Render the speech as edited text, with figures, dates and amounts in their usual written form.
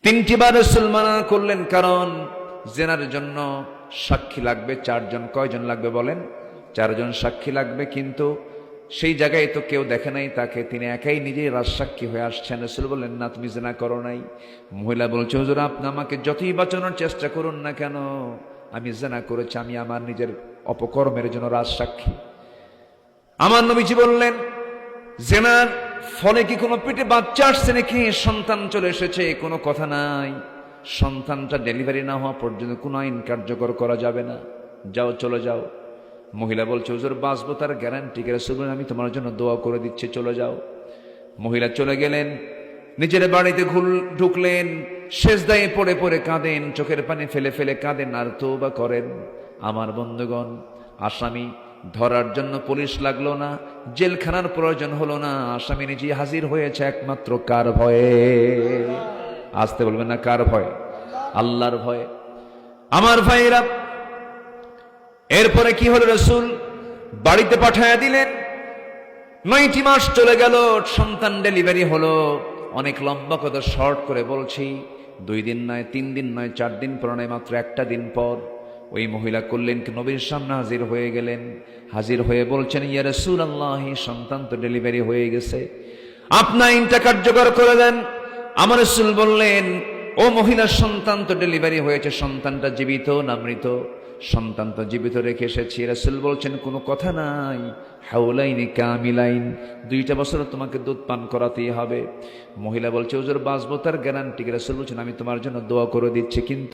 তিনটি বার রাসূল মানা করলেন, কারণ জেনার জন্য সাক্ষী লাগবে চারজন। কয়জন লাগবে বলেন? চারজন সাক্ষী লাগবে। কিন্তু সেই জায়গায় তো কেউ দেখে নাই তাকে, তিনি একাই নিজেই রাজসাক্ষী হয়ে আসছেন। রাসূল বললেন, না, তুমি জেনা করো নাই। মহিলা বলছে, হুজুর আপনি আমাকে যতই বাঁচানোর চেষ্টা করুন না কেন, আমি জেনা করেছি, আমি আমার নিজের অপকর্মের জন্য রাজসাক্ষী। আমার নবীজি বললেন, জেনার ফলে কি কোনো পেটে বাচ্চা আসছে নাকি, সন্তান চলে এসেছে, কোনো কথা নাই। সন্তানটা ডেলিভারি না হওয়া পর্যন্ত কোনো আইন কার্যকর করা যাবে না, যাও চলে যাও। মহিলা বলছে, হুজুর বাঁচবো তার গ্যারান্টি কে? রাসূল বললেন, আমি তোমার জন্য দোয়া করে দিচ্ছি, চলে যাও। মহিলা চলে গেলেন, নিজের বাড়িতে ঢুকলেন, সেজদায় পড়ে পড়ে কাঁদেন, চোখের পানি ফেলে ফেলে কাঁদেন আর তওবা করেন। আমার বন্ধুগণ, আসামি ধরার জন্য পুলিশ লাগলো না, জেলখানার প্রয়োজন হলো না, আসামি নিজে হাজির হয়েছে একমাত্র কার ভয়ে? আসতে বলবেন না, কার ভয়? আল্লাহর ভয়ে। আমার ভাইরা, এরপরে কি হলো? রাসূল বাড়িতে পাঠায়া দিলেন। 9টি মাস চলে গেল, সন্তান ডেলিভারি হলো। অনেক লম্বা কথা শর্ট করে বলছি, 2 দিন নয়, 3 দিন নয়, 4 দিন পর নয়, মাত্র একটা দিন পর ওই মহিলা করলেন কি, নবীর সামনে হাজির হয়ে গেলেন। হাজির হয়ে বলছেন, ইয়া রাসূলুল্লাহ, সন্তান তো ডেলিভারি হয়ে গেছে, আপনি আইনটা কার্যকর করে দেন। আমার রাসূল বললেন, ও মহিলার সন্তান তো ডেলিভারি হয়েছে, সন্তানটা জীবিত না মৃত? সন্তান তো জীবিত রেখে এসেছি। রাসূল বলছেন, কোনো কথা নাই, হাউলাইনি কামিলাইন, 2টা বছর তোমাকে দুধ পান করাতেই হবে। মহিলা বলছে, হুজুর বাঁচবো তার গ্যারান্টি? রাসূল বলছেন, আমি তোমার জন্য দোয়া করে দিচ্ছি, কিন্তু